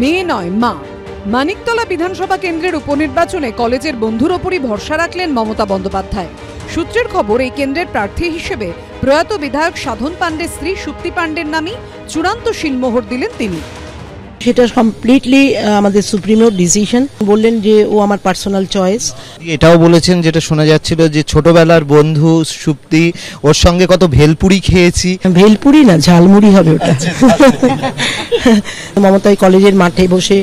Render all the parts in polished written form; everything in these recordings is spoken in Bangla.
মেয়ে নয় মা। মানিকতলা বিধানসভা কেন্দ্রের উপনির্বাচনে কলেজের বন্ধুর ওপরই ভরসা রাখলেন মমতা বন্দ্যোপাধ্যায়। সূত্রের খবর, এই কেন্দ্রের প্রার্থী হিসেবে প্রয়াত বিধায়ক সাধন পাণ্ডের স্ত্রী সুপ্তি পাণ্ডের নামই চূড়ান্ত শিলমোহর দিলেন তিনি। সেটা কমপ্লিটলি আমাদের সুপ্রিমোর ডিসিশন। বললেন যে ও আমার পার্সোনাল চয়েস। এটাও বলেছেন, যেটা শোনা যাচ্ছিল, যে ছোটবেলার বন্ধু সুপ্তি, ওর সঙ্গে কত ভেলপুরি খেয়েছি। ভেলপুরি না, ঝালমুড়ি হবে ওটা। মমতাই কলেজের মাঠে বসে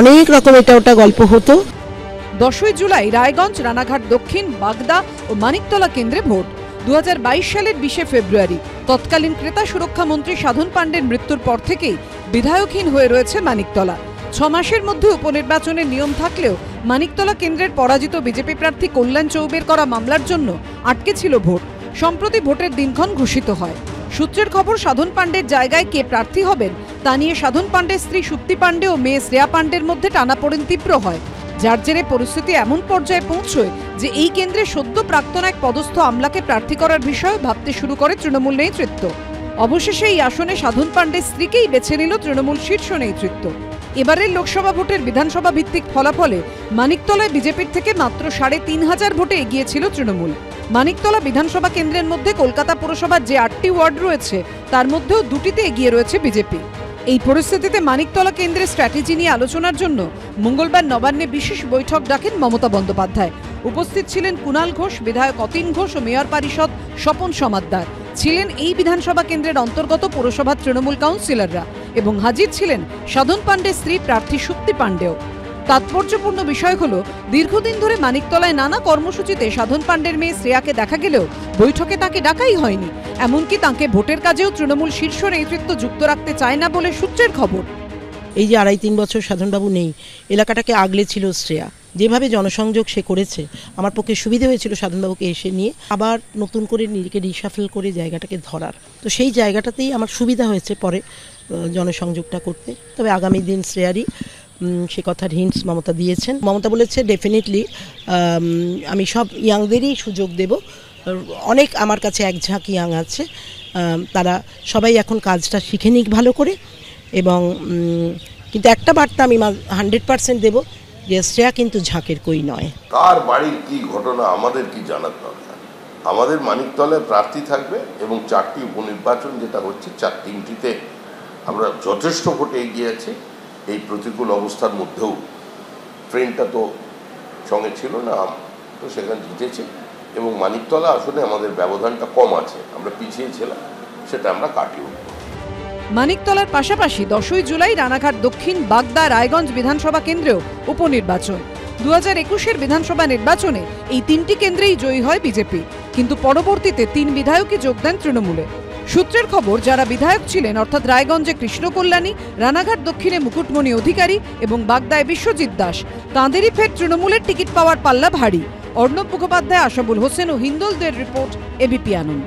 অনেক রকম এটা ওটা গল্প হতো। 10ই জুলাই রায়গঞ্জ, রানাঘাট দক্ষিণ, বাগদা ও মানিকতলা কেন্দ্রে ভোট। 2022 সালের 20 ফেব্রুয়ারি তৎকালীন ক্রেতা সুরক্ষা মন্ত্রী সাধন পাণ্ডের মৃত্যুর পর থেকেই বিধায়কহীন হয়ে রয়েছে মানিকতলা। 6 মাসের মধ্যে উপনির্বাচনের নিয়ম থাকলেও মানিকতলা কেন্দ্রের পরাজিত বিজেপি প্রার্থী কল্যাণ চৌবের করা মামলার জন্য আটকে ছিল ভোট। সম্প্রতি ভোটের দিনক্ষণ ঘোষিত হয়। সূত্রের খবর, সাধন পাণ্ডের জায়গায় কে প্রার্থী হবেন তা নিয়ে সাধন পাণ্ডের স্ত্রী সুপ্তি পাণ্ডে ও মেয়ে শ্রেয়া পাণ্ডের মধ্যে টানাপোড়েন তীব্র হয়। যার জেরে পরিস্থিতি এমন পর্যায়ে পৌঁছয় যে এই কেন্দ্রে সদ্য প্রাক্তন এক পদস্থ আমলাকে প্রার্থী করার বিষয়ে ভাবতে শুরু করে তৃণমূল নেতৃত্ব। অবশেষে এই আসনে সাধন পাণ্ডের স্ত্রীকেই বেছে নিল তৃণমূল শীর্ষ নেতৃত্ব। এবারের লোকসভা ভোটের বিধানসভা ভিত্তিক ফলাফলে মানিকতলায় বিজেপির থেকে মাত্র 3500 ভোটে এগিয়েছিল তৃণমূল। মানিকতলা বিধানসভা কেন্দ্রের মধ্যে কলকাতা পুরসভার যে 8টি ওয়ার্ড রয়েছে তার মধ্যেও 2টিতে এগিয়ে রয়েছে বিজেপি। এই পরিস্থিতিতে মানিকতলা কেন্দ্রের স্ট্র্যাটেজি নিয়ে আলোচনার জন্য মঙ্গলবার নবান্নে বিশেষ বৈঠক ডাকেন মমতা বন্দ্যোপাধ্যায়। উপস্থিত ছিলেন কুণাল ঘোষ, বিধায়ক অতীন ঘোষ ও মেয়র পরিষদ স্বপন সমাদ্দার। ছিলেন এই বিধানসভা কেন্দ্রের অন্তর্গত পুরসভার তৃণমূল কাউন্সিলররা এবং হাজির ছিলেন সাধন পাণ্ডের স্ত্রী প্রার্থী সুপ্তি পাণ্ডেও। তাৎপর্যপূর্ণ বিষয় হলো, দীর্ঘদিন ধরে মানিকতলায় নানা কর্মসূচিতে সাধন পাণ্ডের মেয়ে শ্রেয়াকে দেখা গেলেও বৈঠকে তাকে ডাকাই হয়নি। এমনকি তাকে ভোটের কাজেও তৃণমূল শীর্ষ নেতৃত্ব যুক্ত রাখতে চায় না বলে সূত্রের খবর। এই যে 2.5-3 বছর সাধনবাবু নেই, এলাকাটাকে আগলে ছিল শ্রেয়া। যেভাবে জনসংযোগ সে করেছে, আমার পক্ষে সুবিধা হয়েছিল সাধনবাবুকে এসে নিয়ে আবার নতুন করে নিজেকে রিশাফেল করে জায়গাটাকে ধরার। তো সেই জায়গাটাতেই আমার সুবিধা হয়েছে পরে জনসংযোগটা করতে। তবে আগামী দিন শ্রেয়ারই সে কথার হিন্টস মমতা দিয়েছেন। মমতা বলেছে ডেফিনেটলি আমি সব ইয়াংদেরই সুযোগ দেব। অনেক আমার কাছে এক ঝাঁক ইয়াং আছে, তারা সবাই এখন কাজটা শিখে নিক ভালো করে। এবং কিন্তু একটা বার্তা আমি 100% দেব, যে শ্রেয়া কিন্তু ঝাঁকের কই নয়। কার বাড়ির কি ঘটনা আমাদের কি জানার দরকার। আমাদের মানিকতলায় প্রার্থী থাকবে এবং 4টি উপনির্বাচন যেটা হচ্ছে 3টিতে আমরা যথেষ্ট ভোটে এগিয়ে আছি। এই প্রতিকূল অবস্থার মধ্যেও ট্রেনটা তো সঙ্গে ছিল না, তো সেখানে জিতেছে এবং মানিকতলা আসলে আমাদের ব্যবধানটা কম আছে, আমরা পিছিয়ে ছিলাম, সেটা আমরা কাটিয়ে উঠব। মানিকতলার পাশাপাশি 10ই জুলাই রানাঘাট দক্ষিণ, বাগদা, রায়গঞ্জ বিধানসভা কেন্দ্রেও উপনির্বাচন। 2021-এর বিধানসভা নির্বাচনে এই 3টি কেন্দ্রেই জয়ী হয় বিজেপি, কিন্তু পরবর্তীতে 3 বিধায়কই যোগ দেন তৃণমূলে। সূত্রের খবর, যারা বিধায়ক ছিলেন অর্থাৎ রায়গঞ্জে কৃষ্ণ কল্যাণী, রানাঘাট দক্ষিণে মুকুটমণি অধিকারী এবং বাগদায় বিশ্বজিৎ দাস, তাঁদেরই ফের তৃণমূলের টিকিট পাওয়ার পাল্লা ভারী। অর্ণব মুখোপাধ্যায়, আশাবুল হোসেন ও হিন্দোলদের রিপোর্ট, এবিপি আনন্দ।